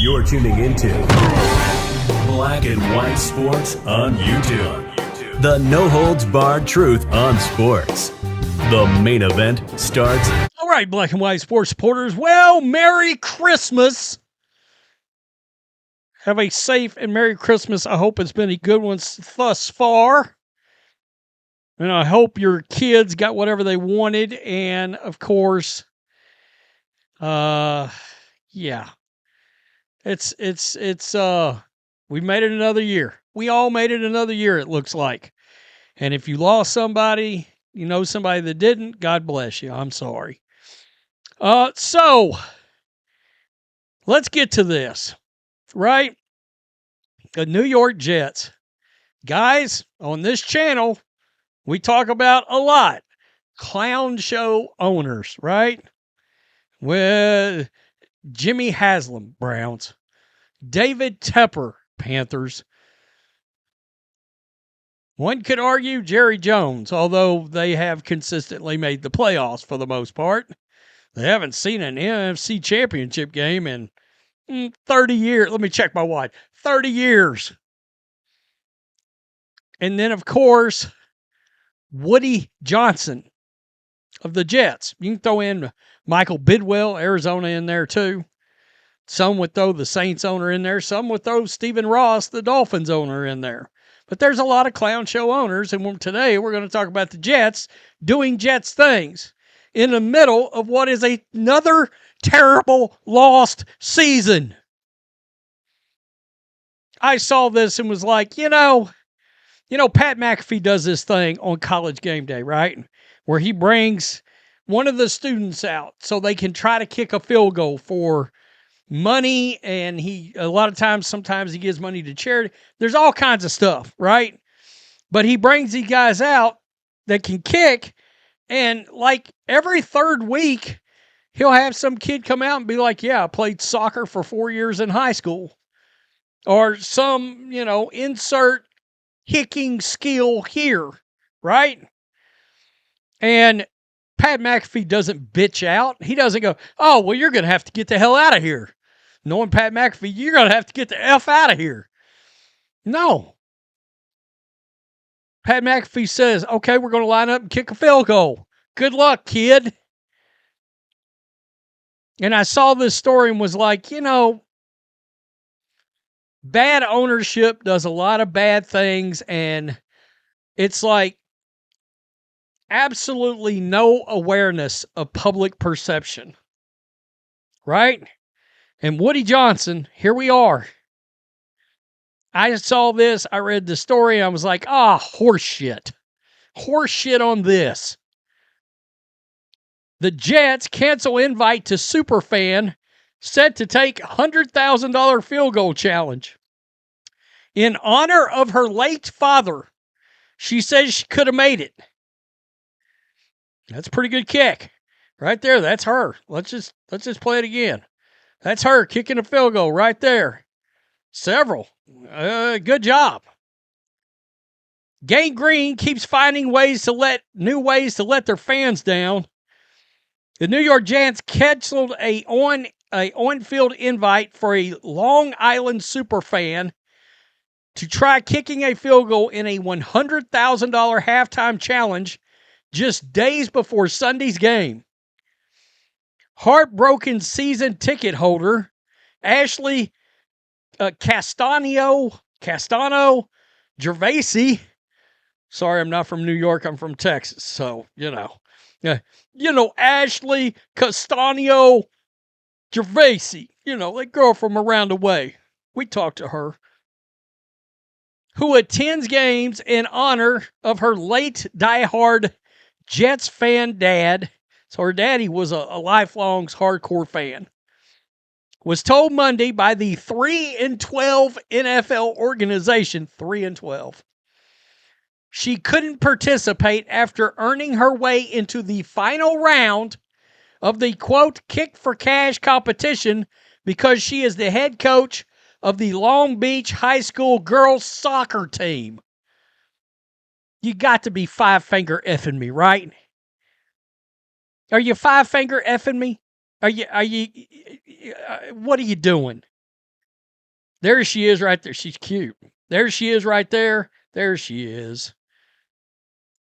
You're tuning into Black and White Sports on YouTube. The no-holds-barred truth on sports. The main event starts. All right, Black and White Sports supporters. Well, Merry Christmas. Have a safe and Merry Christmas. I hope it's been a good one thus far. And I hope your kids got whatever they wanted. And, of course, yeah. We made it another year. We all made it another year, it looks like. And if you lost somebody, you know somebody that didn't, God bless you. I'm sorry. So, let's get to this, right? The New York Jets. Guys, on this channel, we talk about a lot. Clown show owners, right? With Jimmy Haslam, Browns. David Tepper, Panthers. One could argue Jerry Jones, although they have consistently made the playoffs for the most part. They haven't seen an NFC championship game in 30 years. Let me check my watch. 30 years. And then, of course, Woody Johnson of the Jets. You can throw in Michael Bidwell, Arizona, in there too. Some would throw the Saints owner in there. Some would throw Stephen Ross, the Dolphins owner, in there. But there's a lot of clown show owners, and today we're going to talk about the Jets doing Jets things in the middle of what is another terrible lost season. I saw this and was like, Pat McAfee does this thing on College Game Day, right? Where he brings one of the students out so they can try to kick a field goal for money, and sometimes he gives money to charity. There's all kinds of stuff, right? But he brings these guys out that can kick, and like every third week, he'll have some kid come out and be like, yeah, I played soccer for 4 years in high school. Or some, insert kicking skill here, right? And Pat McAfee doesn't bitch out. He doesn't go, oh, well, you're going to have to get the hell out of here. Knowing Pat McAfee, you're going to have to get the F out of here. No. Pat McAfee says, okay, we're going to line up and kick a field goal. Good luck, kid. And I saw this story and was like, bad ownership does a lot of bad things, and it's like absolutely no awareness of public perception. Right? And Woody Johnson, here we are. I saw this, I read the story, and I was like, horse shit. Horse shit on this. The Jets cancel invite to superfan set to take $100,000 field goal challenge. In honor of her late father, she says she could have made it. That's a pretty good kick. Right there, that's her. Let's just play it again. That's her kicking a field goal right there. Several. Good job. Gang Green keeps finding new ways to let their fans down. The New York Jets canceled a on-field invite for a Long Island superfan to try kicking a field goal in a $100,000 halftime challenge just days before Sunday's game. Heartbroken season ticket holder Ashley Castano Gervasi. Sorry, I'm not from New York. I'm from Texas. So, Ashley Castano Gervasi, that girl from around the way. We talked to her. Who attends games in honor of her late diehard Jets fan dad. So her daddy was a lifelong hardcore fan. Was told Monday by the 3-12 NFL organization, 3-12, she couldn't participate after earning her way into the final round of the, quote, kick for cash competition because she is the head coach of the Long Beach High School girls soccer team. You got to be five-finger effing me, right? Are you five-finger effing me? Are you, what are you doing? There she is right there. She's cute. There she is right there. There she is.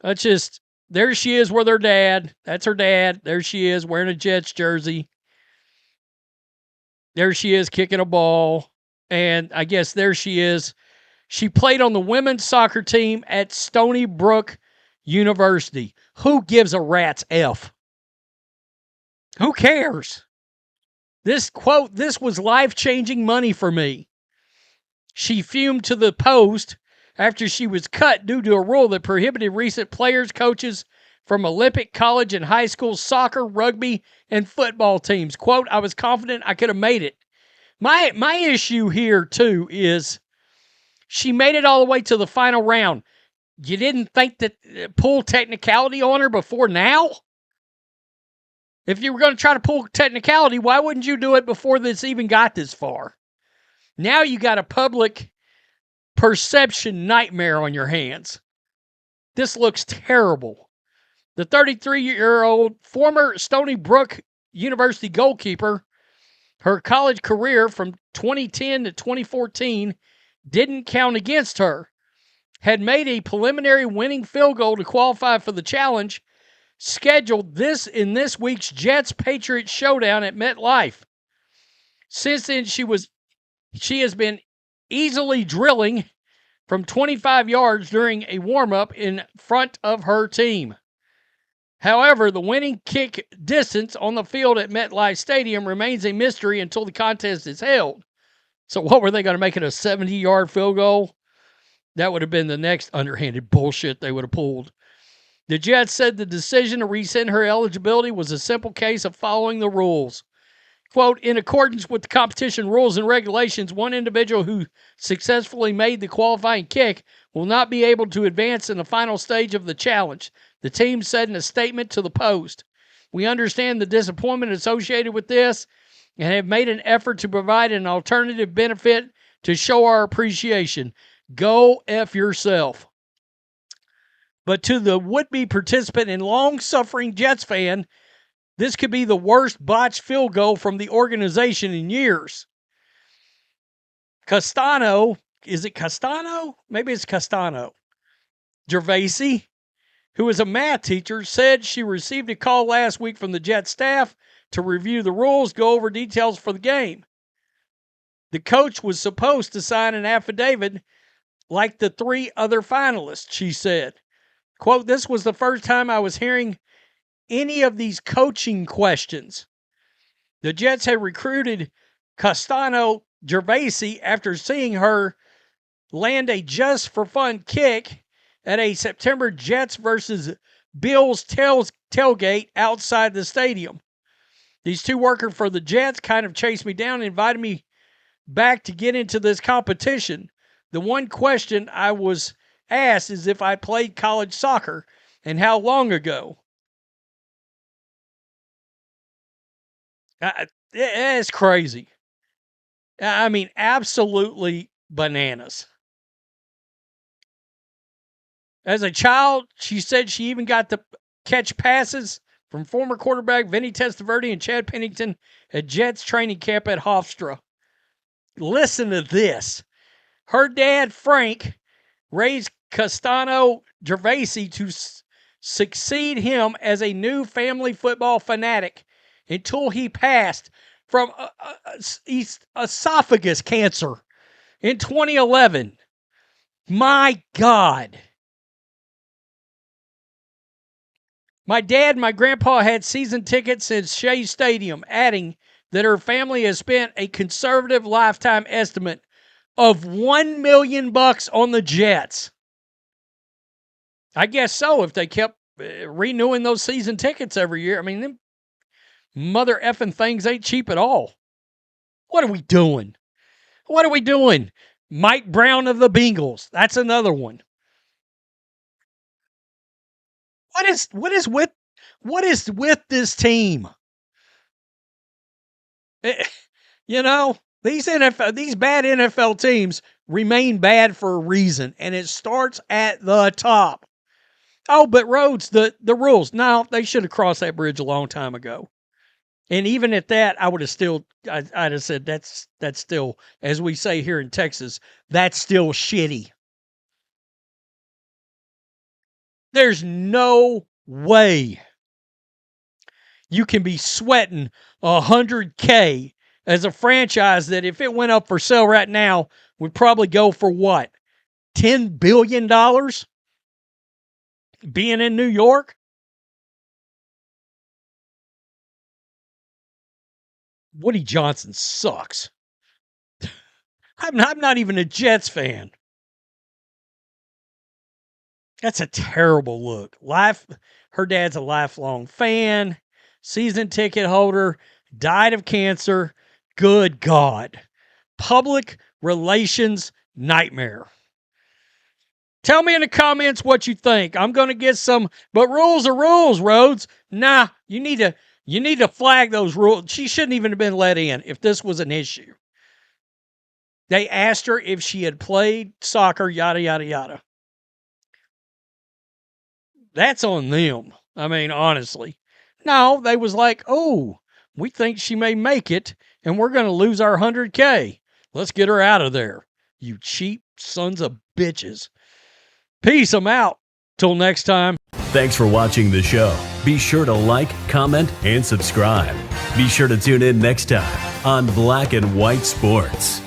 That's just, there she is with her dad. That's her dad. There she is wearing a Jets jersey. There she is kicking a ball. And I guess there she is. She played on the women's soccer team at Stony Brook University. Who gives a rat's F? Who cares? This quote, this was life-changing money for me. She fumed to the Post after she was cut due to a rule that prohibited recent players, coaches from Olympic, college, and high school soccer, rugby, and football teams. Quote, I was confident I could have made it. My issue here, too, is she made it all the way to the final round. You didn't think that pull technicality on her before now? If you were going to try to pull technicality, why wouldn't you do it before this even got this far? Now you got a public perception nightmare on your hands. This looks terrible. The 33-year-old former Stony Brook University goalkeeper, her college career from 2010 to 2014 didn't count against her, had made a preliminary winning field goal to qualify for the challenge, scheduled in this week's Jets-Patriots showdown at MetLife. Since then, she has been easily drilling from 25 yards during a warm-up in front of her team. However, the winning kick distance on the field at MetLife Stadium remains a mystery until the contest is held. So what were they going to make it, a 70-yard field goal? That would have been the next underhanded bullshit they would have pulled. The Jets said the decision to rescind her eligibility was a simple case of following the rules. Quote, in accordance with the competition rules and regulations, one individual who successfully made the qualifying kick will not be able to advance in the final stage of the challenge, the team said in a statement to the Post. We understand the disappointment associated with this and have made an effort to provide an alternative benefit to show our appreciation. Go F yourself. But to the would-be participant and long-suffering Jets fan, this could be the worst botched field goal from the organization in years. Castano, is it Castano? Maybe it's Castano. Gervasi, who is a math teacher, said she received a call last week from the Jets staff to review the rules, go over details for the game. The coach was supposed to sign an affidavit like the three other finalists, she said. Quote, this was the first time I was hearing any of these coaching questions. The Jets had recruited Castano Gervasi after seeing her land a just-for-fun kick at a September Jets versus Bills tailgate outside the stadium. These two working for the Jets kind of chased me down and invited me back to get into this competition. The one question I was asked is if I played college soccer and how long ago. It's crazy. I mean, absolutely bananas. As a child, she said she even got to catch passes from former quarterback Vinny Testaverde and Chad Pennington at Jets training camp at Hofstra. Listen to this. Her dad, Frank, raised Castano Gervasi to succeed him as a new family football fanatic until he passed from esophagus cancer in 2011. My God. My dad and my grandpa had season tickets at Shea Stadium, adding that her family has spent a conservative lifetime estimate of $1 million on the Jets. I guess so, if they kept renewing those season tickets every year. I mean, them mother effing things ain't cheap at all. What are we doing? What are we doing? Mike Brown of the Bengals. That's another one. What is with this team? You know, these bad NFL teams remain bad for a reason, and it starts at the top. Oh, but Rhodes, the rules. No, they should have crossed that bridge a long time ago. And even at that, I would have still, I'd have said that's still, as we say here in Texas, that's still shitty. There's no way you can be sweating $100K as a franchise that if it went up for sale right now would probably go for what? $10 billion being in New York? Woody Johnson sucks. I'm not even a Jets fan. That's a terrible look. Her dad's a lifelong fan, season ticket holder, died of cancer. Good God. Public relations nightmare. Tell me in the comments what you think. I'm going to get some, but rules are rules, Rhodes. Nah, you need to flag those rules. She shouldn't even have been let in if this was an issue. They asked her if she had played soccer, yada, yada, yada. That's on them. I mean, honestly. No, they was like, oh, we think she may make it, and we're going to lose our 100K. Let's get her out of there. You cheap sons of bitches. Peace. I'm out. Till next time. Thanks for watching the show. Be sure to like, comment, and subscribe. Be sure to tune in next time on Black and White Sports.